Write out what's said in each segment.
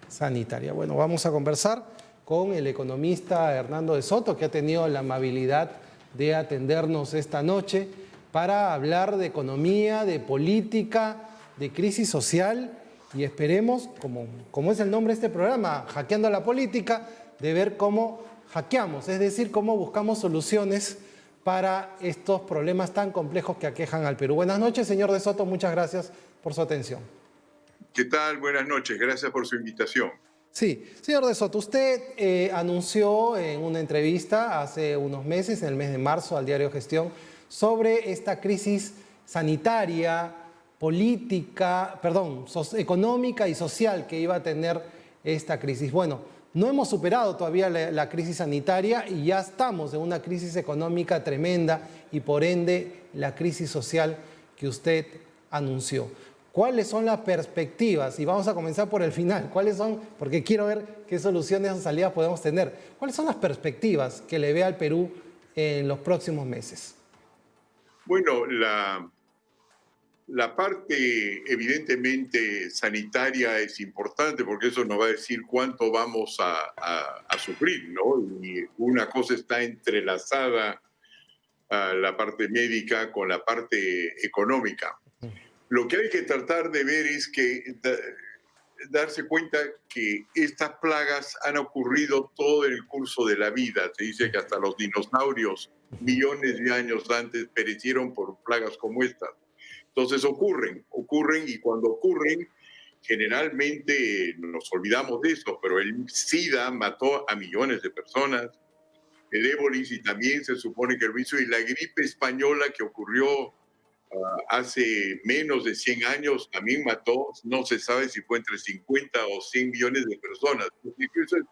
sanitaria. Bueno, vamos a conversar con el economista Hernando de Soto, que ha tenido la amabilidad de atendernos esta noche para hablar de economía, de política, de crisis social y esperemos, como es el nombre de este programa, Hackeando la Política, de ver cómo hackeamos, es decir, cómo buscamos soluciones para estos problemas tan complejos que aquejan al Perú. Buenas noches, señor de Soto, muchas gracias por su atención. ¿Qué tal? Buenas noches, gracias por su invitación. Sí, señor de Soto, usted anunció en una entrevista hace unos meses, en el mes de marzo, al diario Gestión, sobre esta crisis sanitaria, política, económica y social que iba a tener esta crisis. Bueno, no hemos superado todavía la crisis sanitaria y ya estamos en una crisis económica tremenda y por ende la crisis social que usted anunció. ¿Cuáles son las perspectivas? Y vamos a comenzar por el final. ¿Cuáles son? Porque quiero ver qué soluciones o salidas podemos tener. ¿Cuáles son las perspectivas que le ve al Perú en los próximos meses? Bueno, la parte evidentemente sanitaria es importante porque eso nos va a decir cuánto vamos a sufrir, ¿no? Y una cosa está entrelazada a la parte médica con la parte económica. Lo que hay que tratar de ver es que darse cuenta que estas plagas han ocurrido todo el curso de la vida. Se dice que hasta los dinosaurios, millones de años antes, perecieron por plagas como estas. Entonces ocurren y cuando ocurren, generalmente nos olvidamos de eso, pero el SIDA mató a millones de personas, el ébolis y también se supone que el virus y la gripe española que ocurrió hace menos de 100 años también mató, no se sabe si fue entre 50 o 100 millones de personas. Eso es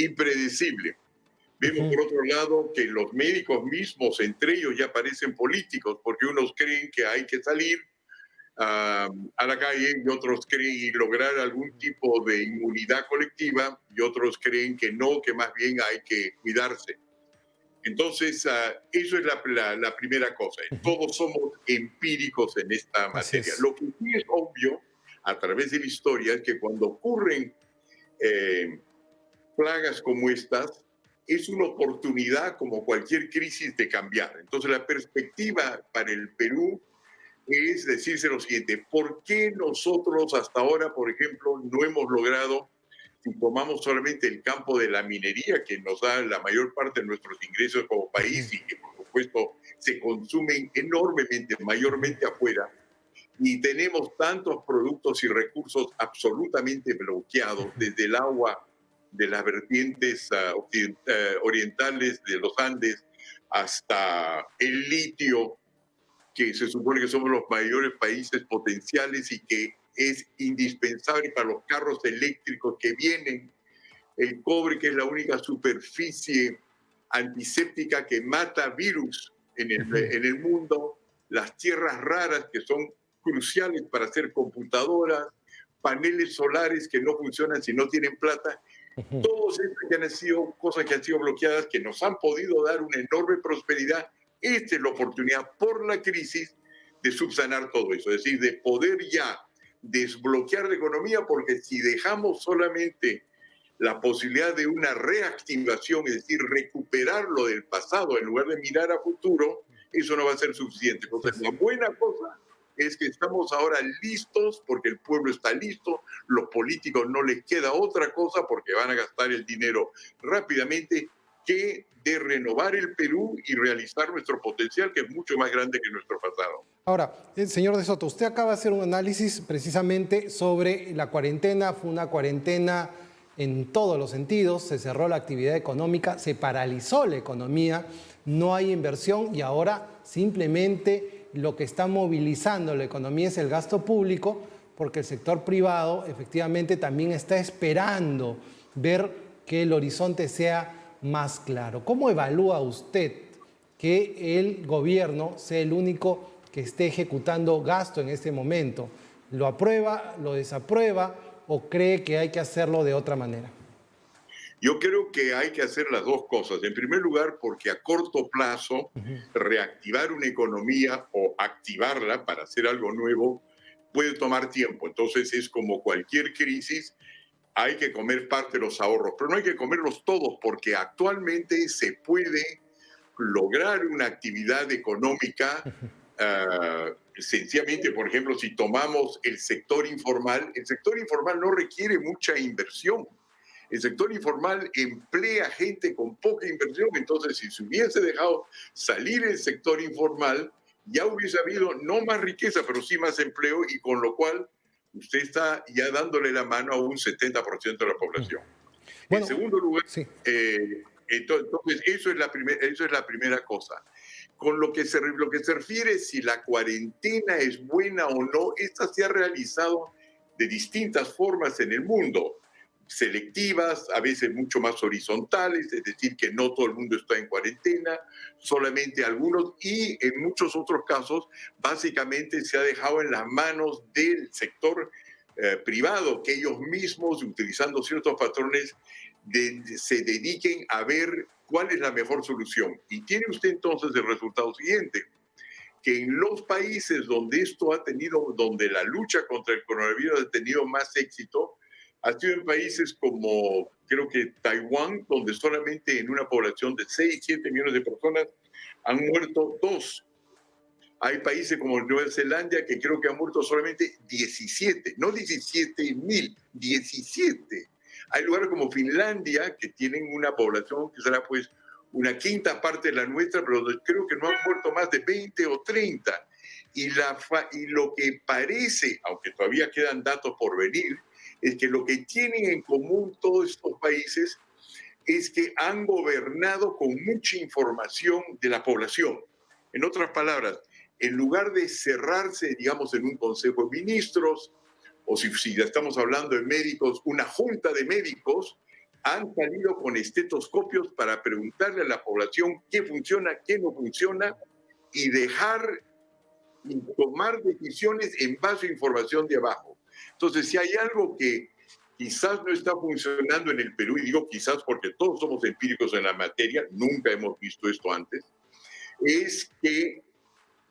impredecible. Vemos por otro lado que los médicos mismos, entre ellos, ya parecen políticos, porque unos creen que hay que salir a la calle y otros creen lograr algún tipo de inmunidad colectiva y otros creen que no, que más bien hay que cuidarse. Entonces, eso es la primera cosa. Todos somos empíricos en esta materia. Lo que sí es obvio a través de la historia es que cuando ocurren plagas como estas, es una oportunidad como cualquier crisis de cambiar. Entonces, la perspectiva para el Perú es decirse lo siguiente: ¿por qué nosotros hasta ahora, por ejemplo, no hemos logrado, si tomamos solamente el campo de la minería, que nos da la mayor parte de nuestros ingresos como país y que por supuesto se consumen enormemente, mayormente afuera, y tenemos tantos productos y recursos absolutamente bloqueados, desde el agua de las vertientes orientales de los Andes hasta el litio, que se supone que somos los mayores países potenciales y que es indispensable para los carros eléctricos que vienen, el cobre, que es la única superficie antiséptica que mata virus en el mundo, las tierras raras que son cruciales para hacer computadoras, paneles solares que no funcionan si no tienen plata. Todos estos que han sido cosas que han sido bloqueadas, que nos han podido dar una enorme prosperidad. Esta es la oportunidad por la crisis de subsanar todo eso, es decir, de poder ya desbloquear la economía, porque si dejamos solamente la posibilidad de una reactivación, es decir, recuperar lo del pasado en lugar de mirar a futuro, eso no va a ser suficiente. Entonces, la buena cosa es que estamos ahora listos, porque el pueblo está listo, los políticos no les queda otra cosa porque van a gastar el dinero rápidamente, que de renovar el Perú y realizar nuestro potencial, que es mucho más grande que nuestro pasado. Ahora, señor de Soto, usted acaba de hacer un análisis precisamente sobre la cuarentena. Fue una cuarentena en todos los sentidos, se cerró la actividad económica, se paralizó la economía, no hay inversión y ahora simplemente lo que está movilizando la economía es el gasto público, porque el sector privado efectivamente también está esperando ver que el horizonte sea más claro. ¿Cómo evalúa usted que el gobierno sea el único que esté ejecutando gasto en este momento? ¿Lo aprueba, lo desaprueba o cree que hay que hacerlo de otra manera? Yo creo que hay que hacer las dos cosas. En primer lugar, porque a corto plazo, reactivar una economía o activarla para hacer algo nuevo puede tomar tiempo. Entonces es como cualquier crisis, hay que comer parte de los ahorros, pero no hay que comerlos todos porque actualmente se puede lograr una actividad económica sencillamente, por ejemplo, si tomamos el sector informal no requiere mucha inversión. El sector informal emplea gente con poca inversión, entonces si se hubiese dejado salir el sector informal, ya hubiese habido no más riqueza, pero sí más empleo, y con lo cual usted está ya dándole la mano a un 70% de la población. En Bueno, segundo lugar, sí. entonces eso es la primera cosa. Con lo que se refiere si la cuarentena es buena o no, esta se ha realizado de distintas formas en el mundo, selectivas, a veces mucho más horizontales, es decir, que no todo el mundo está en cuarentena, solamente algunos, y en muchos otros casos, básicamente se ha dejado en las manos del sector privado, que ellos mismos, utilizando ciertos patrones, se dediquen a ver cuál es la mejor solución. Y tiene usted entonces el resultado siguiente, que en los países donde donde la lucha contra el coronavirus ha tenido más éxito, ha sido en países como, creo que Taiwán, donde solamente en una población de 6, 7 millones de personas han muerto 2. Hay países como Nueva Zelanda que creo que han muerto solamente 17, no 17.000, 17. Hay lugares como Finlandia que tienen una población que será pues una quinta parte de la nuestra, pero creo que no han muerto más de 20 o 30. Y lo que parece, aunque todavía quedan datos por venir, es que lo que tienen en común todos estos países es que han gobernado con mucha información de la población. En otras palabras, en lugar de cerrarse, digamos, en un consejo de ministros, o si ya estamos hablando de médicos, una junta de médicos, han salido con estetoscopios para preguntarle a la población qué funciona, qué no funciona, y dejar y tomar decisiones en base a información de abajo. Entonces, si hay algo que quizás no está funcionando en el Perú, y digo quizás porque todos somos empíricos en la materia, nunca hemos visto esto antes, es que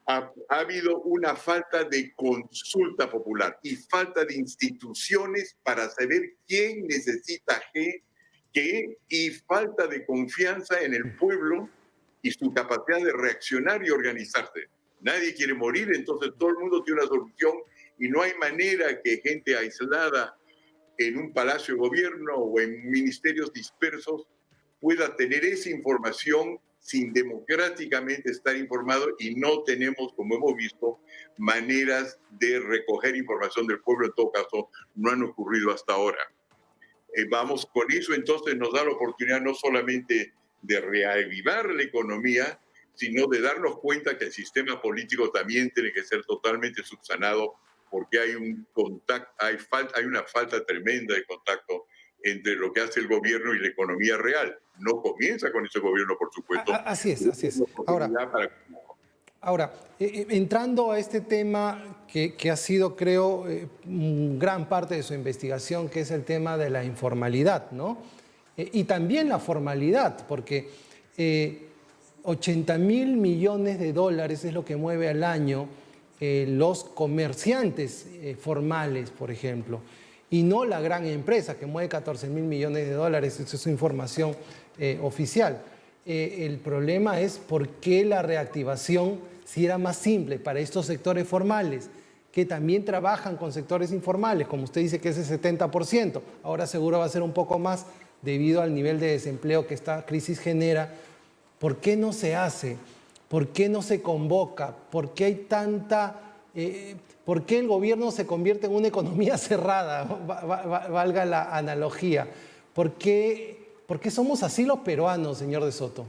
ha habido una falta de consulta popular y falta de instituciones para saber quién necesita qué, y falta de confianza en el pueblo y su capacidad de reaccionar y organizarse. Nadie quiere morir, entonces todo el mundo tiene una solución y no hay manera que gente aislada en un palacio de gobierno o en ministerios dispersos pueda tener esa información sin democráticamente estar informado, y no tenemos, como hemos visto, maneras de recoger información del pueblo. En todo caso, no han ocurrido hasta ahora. Vamos con eso, entonces nos da la oportunidad no solamente de reavivar la economía, sino de darnos cuenta que el sistema político también tiene que ser totalmente subsanado, porque hay hay una falta tremenda de contacto entre lo que hace el gobierno y la economía real. No comienza con ese gobierno, por supuesto. Así es, así es. Ahora, entrando a este tema que ha sido, creo, gran parte de su investigación, que es el tema de la informalidad, ¿no? Y también la formalidad, porque 80.000 millones de dólares es lo que mueve al año los comerciantes formales, por ejemplo, y no la gran empresa que mueve 14.000 millones de dólares. Esa es información oficial. El problema es por qué la reactivación, si era más simple para estos sectores formales, que también trabajan con sectores informales, como usted dice que es el 70%, ahora seguro va a ser un poco más debido al nivel de desempleo que esta crisis genera. ¿Por qué no se hace? ¿Por qué no se convoca? ¿Por qué hay ¿por qué el gobierno se convierte en una economía cerrada? Valga la analogía. ¿Por qué somos así los peruanos, señor de Soto?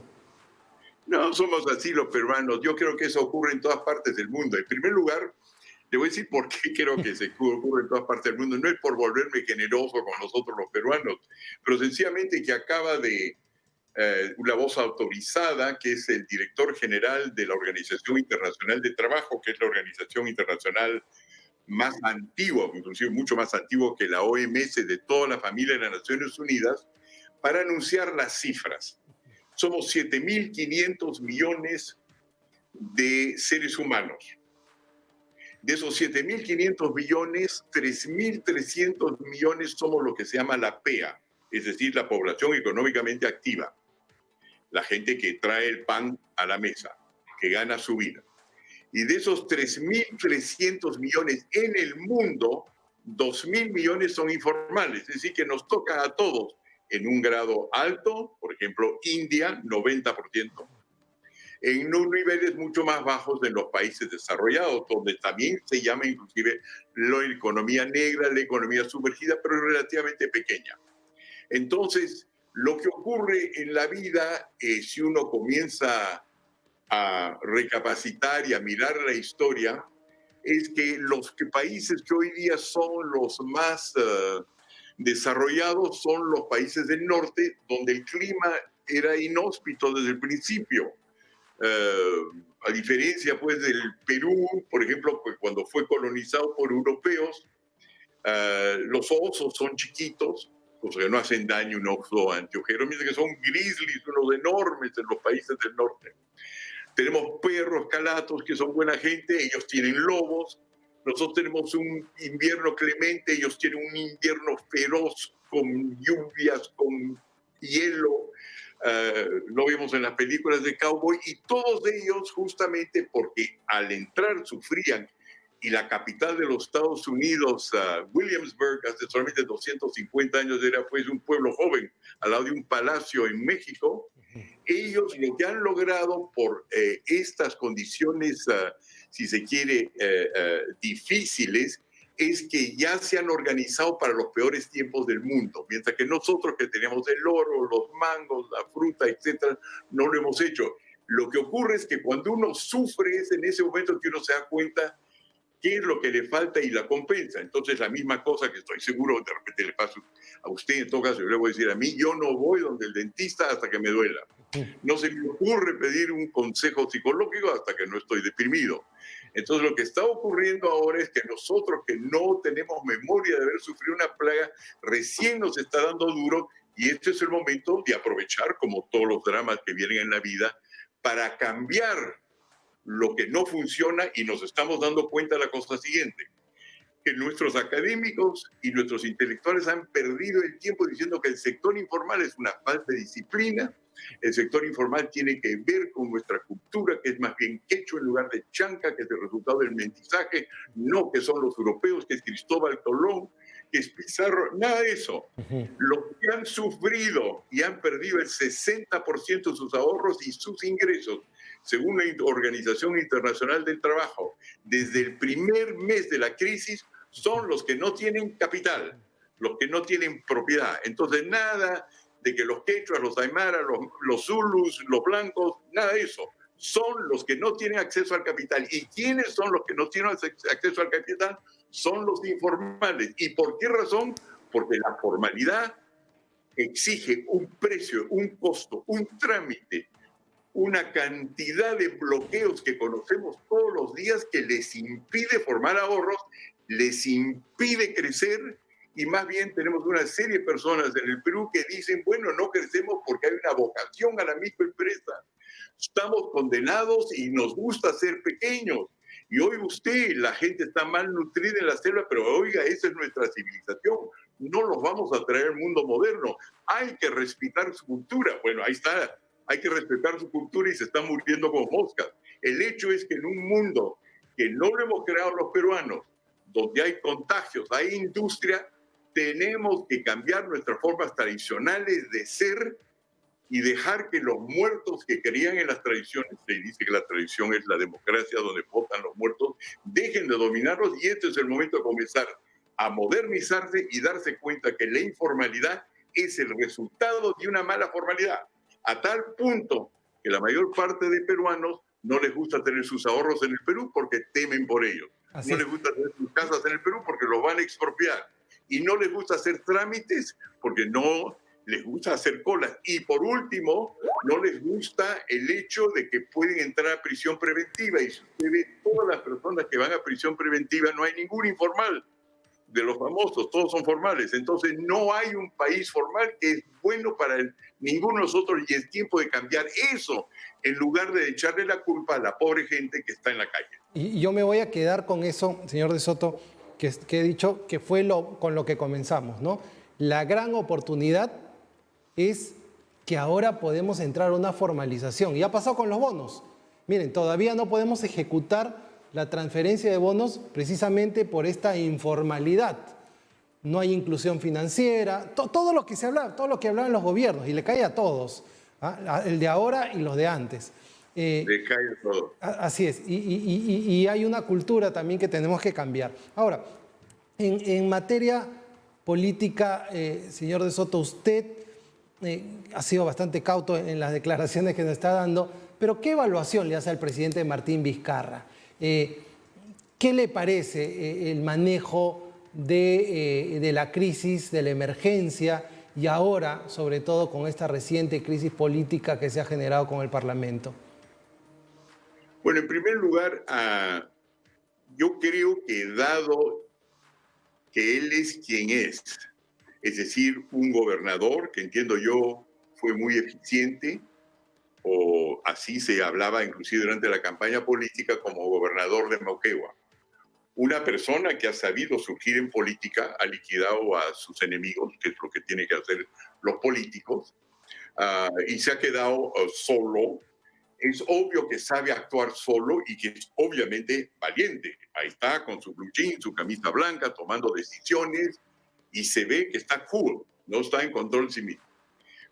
No somos así los peruanos. Yo creo que eso ocurre en todas partes del mundo. En primer lugar, le voy a decir por qué creo que se ocurre en todas partes del mundo. No es por volverme generoso con nosotros los peruanos, pero sencillamente que acaba de una voz autorizada, que es el director general de la Organización Internacional de Trabajo, que es la organización internacional más antigua, inclusive mucho más antigua que la OMS, de toda la familia de las Naciones Unidas, para anunciar las cifras. Somos 7.500 millones de seres humanos. De esos 7.500 millones, 3.300 millones somos lo que se llama la PEA, es decir, la población económicamente activa, la gente que trae el pan a la mesa, que gana su vida. Y de esos 3.300 millones en el mundo, 2.000 millones son informales, es decir, que nos toca a todos en un grado alto, por ejemplo, India, 90%, en unos niveles mucho más bajos de los países desarrollados, donde también se llama inclusive la economía negra, la economía sumergida, pero es relativamente pequeña. Entonces, lo que ocurre en la vida, si uno comienza a recapacitar y a mirar la historia, es que los países que hoy día son los más desarrollados son los países del norte, donde el clima era inhóspito desde el principio. A diferencia pues del Perú, por ejemplo, pues, cuando fue colonizado por europeos, los osos son chiquitos, o sea, no hacen daño un oso anteojero, mientras que son grizzlies, unos enormes en los países del norte. Tenemos perros calatos que son buena gente, ellos tienen lobos. Nosotros tenemos un invierno clemente, ellos tienen un invierno feroz con lluvias, con hielo. Lo vemos en las películas de cowboy, y todos ellos justamente porque al entrar sufrían. Y la capital de los Estados Unidos, Williamsburg, hace solamente 250 años era pues un pueblo joven al lado de un palacio en México. Ellos lo que han logrado por estas condiciones, si se quiere, difíciles, es que ya se han organizado para los peores tiempos del mundo, mientras que nosotros que tenemos el oro, los mangos, la fruta, etcétera, no lo hemos hecho. Lo que ocurre es que cuando uno sufre es en ese momento que uno se da cuenta qué es lo que le falta y la compensa. Entonces, la misma cosa que estoy seguro de repente le pasa a usted, en todo caso, yo le voy a decir a mí, yo no voy donde el dentista hasta que me duela. No se me ocurre pedir un consejo psicológico hasta que no estoy deprimido. Entonces, lo que está ocurriendo ahora es que nosotros que no tenemos memoria de haber sufrido una plaga, recién nos está dando duro, y este es el momento de aprovechar, como todos los dramas que vienen en la vida, para cambiar lo que no funciona, y nos estamos dando cuenta de la cosa siguiente, que nuestros académicos y nuestros intelectuales han perdido el tiempo diciendo que el sector informal es una falta de disciplina. El sector informal tiene que ver con nuestra cultura, que es más bien quechua en lugar de chanca, que es el resultado del mestizaje, no que son los europeos, que es Cristóbal Colón, que es Pizarro, nada de eso. Los que han sufrido y han perdido el 60% de sus ahorros y sus ingresos, según la Organización Internacional del Trabajo, desde el primer mes de la crisis, son los que no tienen capital, los que no tienen propiedad. Entonces, nada de que los quechuas, los aymaras, los zulus, los blancos, nada de eso. Son los que no tienen acceso al capital. ¿Y quiénes son los que no tienen acceso al capital? Son los informales. ¿Y por qué razón? Porque la formalidad exige un precio, un costo, un trámite, una cantidad de bloqueos que conocemos todos los días que les impide formar ahorros, les impide crecer, y más bien tenemos una serie de personas en el Perú que dicen, bueno, no crecemos porque hay una vocación a la microempresa. Estamos condenados y nos gusta ser pequeños. Y hoy usted, la gente está mal nutrida en la selva, pero oiga, esa es nuestra civilización. No los vamos a traer al mundo moderno. Hay que respetar su cultura. Bueno, ahí está. Hay que respetar su cultura y se están muriendo como moscas. El hecho es que en un mundo que no lo hemos creado los peruanos, donde hay contagios, hay industria, tenemos que cambiar nuestras formas tradicionales de ser y dejar que los muertos que creían en las tradiciones, se dice que la tradición es la democracia donde votan los muertos, dejen de dominarlos, y este es el momento de comenzar a modernizarse y darse cuenta que la informalidad es el resultado de una mala formalidad, a tal punto que la mayor parte de peruanos no les gusta tener sus ahorros en el Perú porque temen por ellos. Así No es. les gusta tener sus casas en el Perú porque los van a expropiar. Y no les gusta hacer trámites porque no les gusta hacer colas. Y por último, no les gusta el hecho de que pueden entrar a prisión preventiva. Y si usted ve todas las personas que van a prisión preventiva, no hay ningún informal de los famosos, todos son formales. Entonces no hay un país formal que es bueno para ninguno de nosotros, y es tiempo de cambiar eso en lugar de echarle la culpa a la pobre gente que está en la calle. Y yo me voy a quedar con eso, señor De Soto, que he dicho que fue con lo que comenzamos, ¿no? La gran oportunidad es que ahora podemos entrar a una formalización. Y ha pasado con los bonos. Miren, todavía no podemos ejecutar la transferencia de bonos precisamente por esta informalidad. No hay inclusión financiera, todo lo que se habla, todo lo que hablaban los gobiernos, y le cae a todos, ¿ah? El de ahora y los de antes. Le cae todo. Así es, y hay una cultura también que tenemos que cambiar. Ahora, en materia política, señor De Soto, usted ha sido bastante cauto en las declaraciones que nos está dando, pero ¿qué evaluación le hace al presidente Martín Vizcarra? ¿Qué le parece el manejo de la crisis, de la emergencia y ahora, sobre todo, con esta reciente crisis política que se ha generado con el Parlamento? Bueno, en primer lugar, yo creo que dado que él es quien es decir, un gobernador que entiendo yo fue muy eficiente, o así se hablaba inclusive durante la campaña política como gobernador de Moquegua. Una persona que ha sabido surgir en política, ha liquidado a sus enemigos, que es lo que tienen que hacer los políticos, y se ha quedado solo. Es obvio que sabe actuar solo y que es obviamente valiente. Ahí está con su blue jean, su camisa blanca, tomando decisiones y se ve que está cool, no está en control de sí mismo.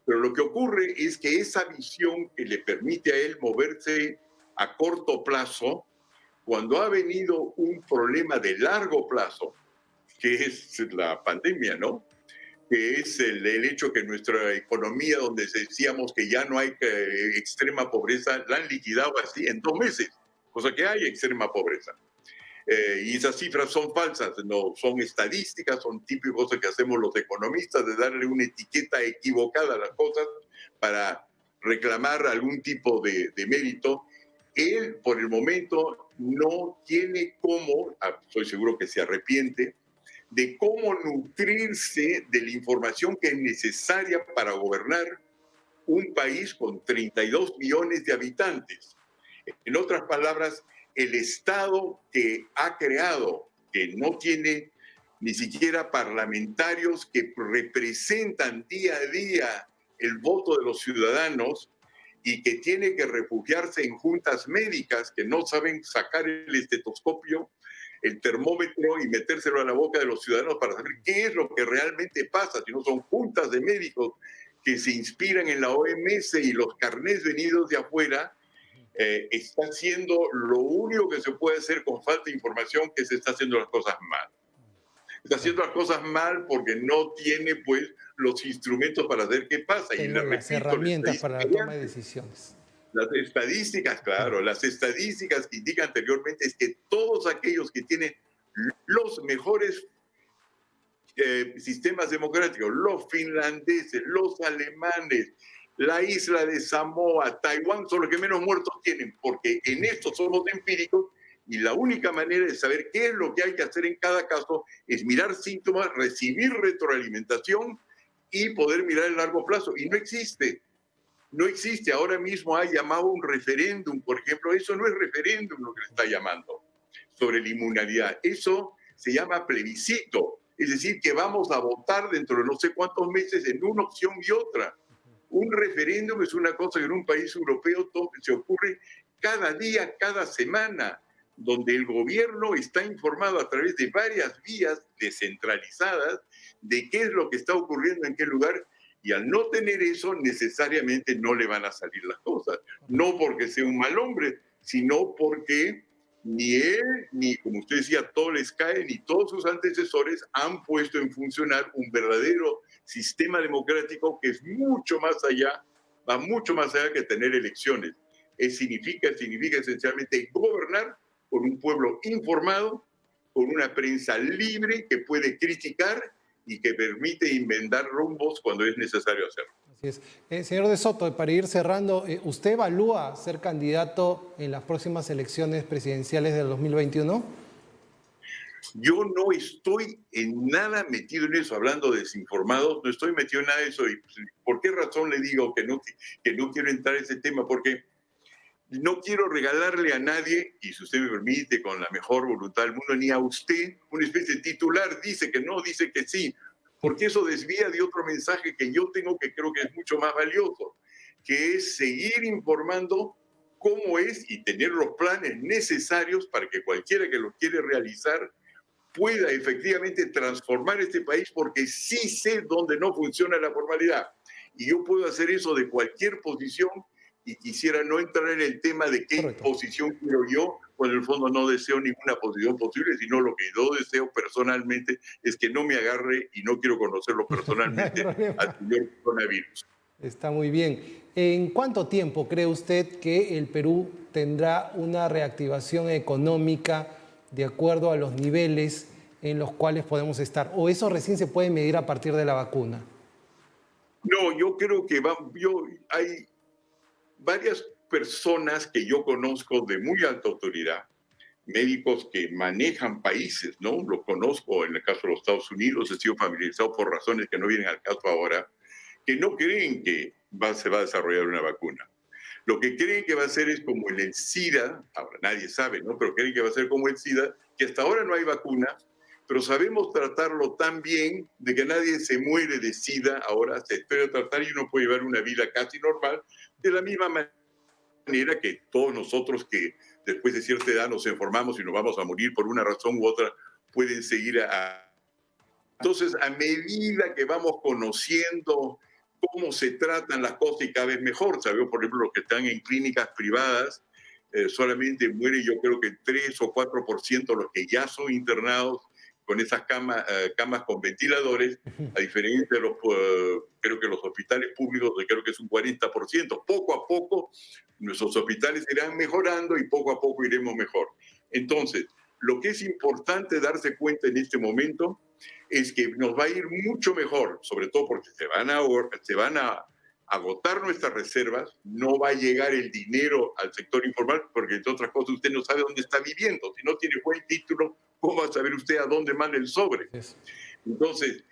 Pero lo que ocurre es que esa visión que le permite a él moverse a corto plazo, cuando ha venido un problema de largo plazo, que es la pandemia, ¿no? Que es el hecho que nuestra economía, donde decíamos que ya no hay extrema pobreza, la han liquidado así en 2 meses, cosa que hay extrema pobreza. Y esas cifras son falsas, no son estadísticas, son típicas cosas que hacemos los economistas, de darle una etiqueta equivocada a las cosas para reclamar algún tipo de mérito. Él, por el momento, no tiene cómo, estoy seguro que se arrepiente, de cómo nutrirse de la información que es necesaria para gobernar un país con 32 millones de habitantes. En otras palabras, el Estado que ha creado, que no tiene ni siquiera parlamentarios que representan día a día el voto de los ciudadanos y que tiene que refugiarse en juntas médicas que no saben sacar el estetoscopio, el termómetro y metérselo a la boca de los ciudadanos para saber qué es lo que realmente pasa, si no son juntas de médicos que se inspiran en la OMS y los carnés venidos de afuera. Está haciendo lo único que se puede hacer con falta de información, que se está haciendo las cosas mal. Está haciendo las cosas mal porque no tiene pues los instrumentos para ver qué pasa. Tengo las herramientas para la toma de decisiones. Las estadísticas, claro, las estadísticas que indican anteriormente es que todos aquellos que tienen los mejores sistemas democráticos, los finlandeses, los alemanes, la isla de Samoa, Taiwán, son los que menos muertos tienen, porque en esto somos empíricos y la única manera de saber qué es lo que hay que hacer en cada caso es mirar síntomas, recibir retroalimentación y poder mirar el largo plazo. Y no existe. No existe. Ahora mismo ha llamado un referéndum, por ejemplo. Eso no es referéndum lo que le está llamando sobre la inmunidad. Eso se llama plebiscito. Es decir, que vamos a votar dentro de no sé cuántos meses en una opción y otra. Un referéndum es una cosa que en un país europeo se ocurre cada día, cada semana, donde el gobierno está informado a través de varias vías descentralizadas de qué es lo que está ocurriendo en qué lugar, y al no tener eso necesariamente no le van a salir las cosas. No porque sea un mal hombre, sino porque ni él, ni como usted decía, todo les cae, ni todos sus antecesores han puesto en funcionar un verdadero sistema democrático que es mucho más allá, va mucho más allá que tener elecciones. Significa esencialmente gobernar con un pueblo informado, con una prensa libre que puede criticar y que permite inventar rumbos cuando es necesario hacerlo. Así es. Señor De Soto, para ir cerrando, ¿usted evalúa ser candidato en las próximas elecciones presidenciales del 2021? Yo no estoy en nada metido en eso, hablando de desinformados, no estoy metido en nada de eso. ¿Y por qué razón le digo que no quiero entrar en ese tema? Porque no quiero regalarle a nadie, y si usted me permite, con la mejor voluntad del mundo, ni a usted, una especie de titular, dice que no, dice que sí, porque eso desvía de otro mensaje que yo tengo que creo que es mucho más valioso, que es seguir informando cómo es y tener los planes necesarios para que cualquiera que los quiere realizar pueda efectivamente transformar este país, porque sí sé dónde no funciona la formalidad. Y yo puedo hacer eso de cualquier posición y quisiera no entrar en el tema de qué Correcto. posición quiero yo, cuando en el fondo no deseo ninguna posición posible, sino lo que yo deseo personalmente es que no me agarre y no quiero conocerlo No hay personalmente al problema. señor coronavirus. Está muy bien. ¿En cuánto tiempo cree usted que el Perú tendrá una reactivación económica de acuerdo a los niveles en los cuales podemos estar? ¿O eso recién se puede medir a partir de la vacuna? No, yo creo que hay varias personas que yo conozco de muy alta autoridad, médicos que manejan países, ¿no? Lo conozco en el caso de los Estados Unidos, he sido familiarizado por razones que no vienen al caso ahora, que no creen que se va a desarrollar una vacuna. Lo que creen que va a ser es como el SIDA, ahora nadie sabe, ¿no? Pero creen que va a ser como el SIDA, que hasta ahora no hay vacuna, pero sabemos tratarlo tan bien de que nadie se muere de SIDA, ahora se espera tratar y uno puede llevar una vida casi normal, de la misma manera que todos nosotros que después de cierta edad nos enfermamos y nos vamos a morir por una razón u otra, pueden seguir Entonces, a medida que vamos conociendo cómo se tratan las cosas y cada vez mejor, sabemos, por ejemplo, los que están en clínicas privadas, solamente muere yo creo que 3 o 4% los que ya son internados con esas camas con ventiladores, a diferencia de creo que los hospitales públicos, creo que es un 40%. Poco a poco nuestros hospitales irán mejorando y poco a poco iremos mejor. Entonces, lo que es importante darse cuenta en este momento es que nos va a ir mucho mejor, sobre todo porque se van a agotar nuestras reservas, no va a llegar el dinero al sector informal, porque entre otras cosas usted no sabe dónde está viviendo. Si no tiene buen título, ¿cómo va a saber usted a dónde manda el sobre? Es Entonces,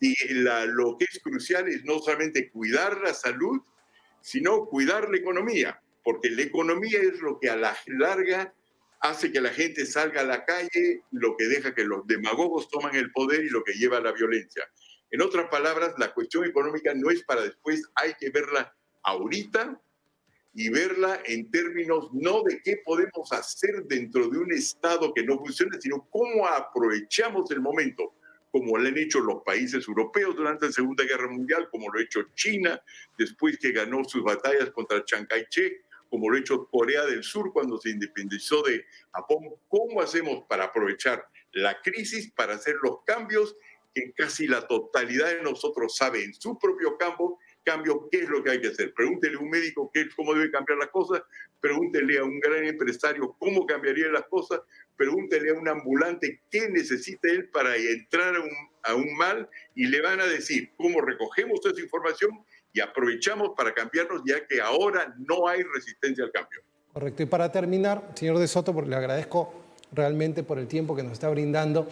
lo que es crucial es no solamente cuidar la salud, sino cuidar la economía, porque la economía es lo que a la larga hace que la gente salga a la calle, lo que deja que los demagogos toman el poder y lo que lleva a la violencia. En otras palabras, la cuestión económica no es para después, hay que verla ahorita y verla en términos no de qué podemos hacer dentro de un Estado que no funciona, sino cómo aprovechamos el momento, como lo han hecho los países europeos durante la Segunda Guerra Mundial, como lo ha hecho China después que ganó sus batallas contra Chiang Kai-shek, como lo ha hecho Corea del Sur cuando se independizó de Japón. ¿Cómo hacemos para aprovechar la crisis para hacer los cambios que casi la totalidad de nosotros sabe en su propio cambio qué es lo que hay que hacer? Pregúntele a un médico cómo debe cambiar las cosas, pregúntele a un gran empresario cómo cambiaría las cosas, pregúntele a un ambulante qué necesita él para entrar a un mal y le van a decir cómo recogemos esa información y aprovechamos para cambiarnos, ya que ahora no hay resistencia al cambio. correcto. Y para terminar, señor De Soto, porque le agradezco realmente por el tiempo que nos está brindando,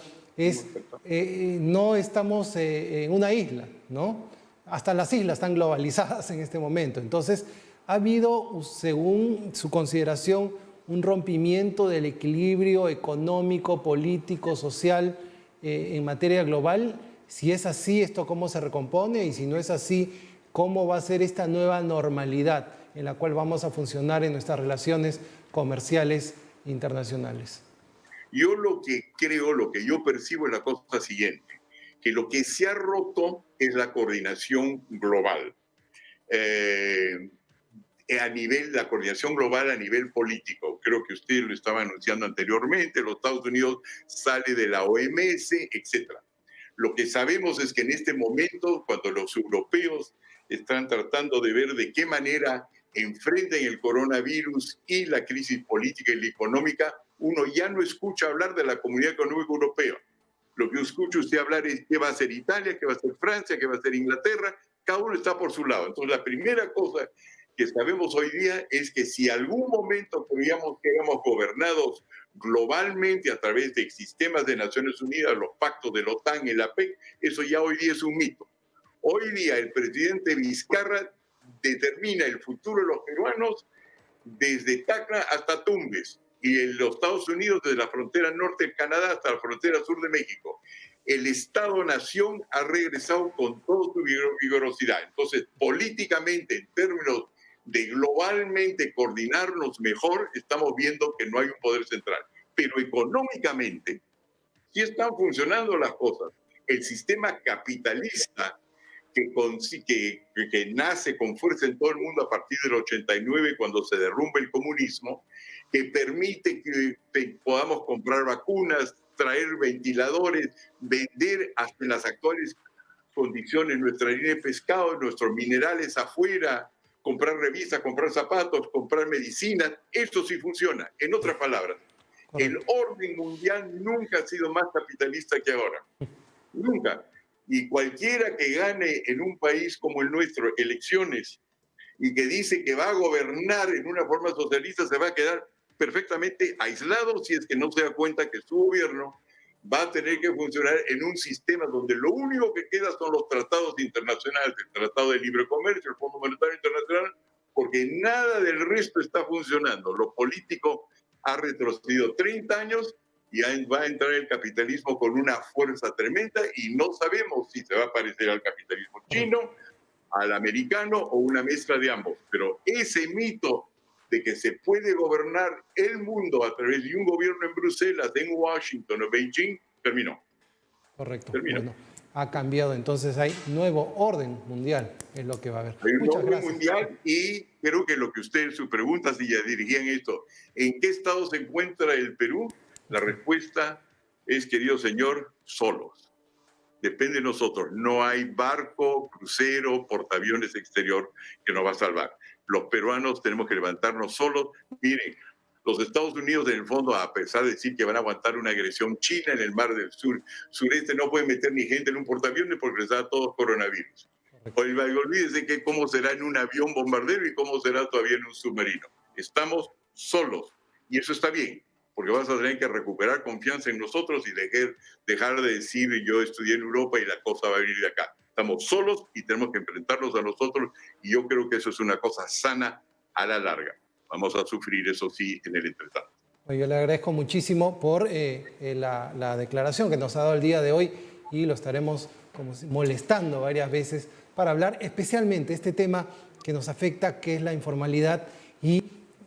no estamos en una isla, ¿no? Hasta las islas están globalizadas en este momento. Entonces, ha habido, según su consideración, un rompimiento del equilibrio económico, político, social en materia global. Si es así, ¿esto cómo se recompone? Y si no es así, ¿cómo va a ser esta nueva normalidad en la cual vamos a funcionar en nuestras relaciones comerciales internacionales? Yo lo que creo, lo que yo percibo es la cosa siguiente, que lo que se ha roto es la coordinación global. La coordinación global a nivel político. Creo que usted lo estaba anunciando anteriormente, los Estados Unidos sale de la OMS, etcétera. Lo que sabemos es que en este momento, cuando los europeos están tratando de ver de qué manera enfrentan el coronavirus y la crisis política y la económica, uno ya no escucha hablar de la Comunidad Económica Europea. Lo que escucha usted hablar es qué va a hacer Italia, qué va a hacer Francia, qué va a hacer Inglaterra. Cada uno está por su lado. Entonces, la primera cosa que sabemos hoy día es que si algún momento creíamos que éramos gobernados globalmente a través de sistemas de Naciones Unidas, los pactos de la OTAN y la PEC, eso ya hoy día es un mito. Hoy día el presidente Vizcarra determina el futuro de los peruanos desde Tacna hasta Tumbes, y en los Estados Unidos desde la frontera norte de Canadá hasta la frontera sur de México. El Estado-Nación ha regresado con toda su vigorosidad. Entonces, políticamente, en términos de globalmente coordinarnos mejor, estamos viendo que no hay un poder central. Pero económicamente, sí están funcionando las cosas. El sistema capitalista que nace con fuerza en todo el mundo a partir del 89, cuando se derrumba el comunismo, que permite que podamos comprar vacunas, traer ventiladores, vender hasta en las actuales condiciones nuestra línea de pescado, nuestros minerales afuera, comprar revistas, comprar zapatos, comprar medicinas. Esto sí funciona. En otras palabras, el orden mundial nunca ha sido más capitalista que ahora. Nunca. Y cualquiera que gane en un país como el nuestro elecciones y que dice que va a gobernar en una forma socialista, se va a quedar perfectamente aislado si es que no se da cuenta que su gobierno va a tener que funcionar en un sistema donde lo único que queda son los tratados internacionales, el Tratado de Libre Comercio, el Fondo Monetario Internacional, porque nada del resto está funcionando. Lo político ha retrocedido 30 años y va a entrar el capitalismo con una fuerza tremenda y no sabemos si se va a parecer al capitalismo chino, al americano o una mezcla de ambos. Pero ese mito de que se puede gobernar el mundo a través de un gobierno en Bruselas, en Washington o Beijing, terminó. Correcto. Terminó. Bueno, ha cambiado, entonces hay nuevo orden mundial, es lo que va a haber. Hay un Muchas orden gracias. mundial y creo que lo que usted, su pregunta, si ya dirigían esto, ¿en qué estado se encuentra el Perú? La respuesta es, querido señor, solos. Depende de nosotros. No hay barco, crucero, portaaviones exterior que nos va a salvar. Los peruanos tenemos que levantarnos solos. Miren, los Estados Unidos, en el fondo, a pesar de decir que van a aguantar una agresión china en el mar del sureste, no pueden meter ni gente en un portaaviones porque les da todos coronavirus. Olvídense que cómo será en un avión bombardero y cómo será todavía en un submarino. Estamos solos y eso está bien, porque vas a tener que recuperar confianza en nosotros y dejar de decir yo estudié en Europa y la cosa va a venir de acá. Estamos solos y tenemos que enfrentarnos a nosotros y yo creo que eso es una cosa sana a la larga. Vamos a sufrir, eso sí, en el entretanto. Yo le agradezco muchísimo por la declaración que nos ha dado el día de hoy y lo estaremos molestando varias veces para hablar especialmente de este tema que nos afecta, que es la informalidad. Y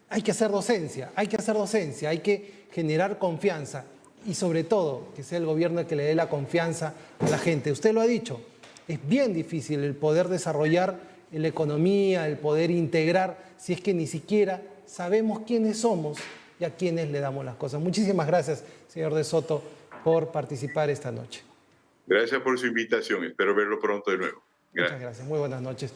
hay que hacer docencia, hay que generar confianza y sobre todo que sea el gobierno el que le dé la confianza a la gente. Usted lo ha dicho, es bien difícil el poder desarrollar la economía, el poder integrar, si es que ni siquiera sabemos quiénes somos y a quiénes le damos las cosas. Muchísimas gracias, señor de Soto, por participar esta noche. Gracias por su invitación, espero verlo pronto de nuevo. Muchas gracias, muy buenas noches.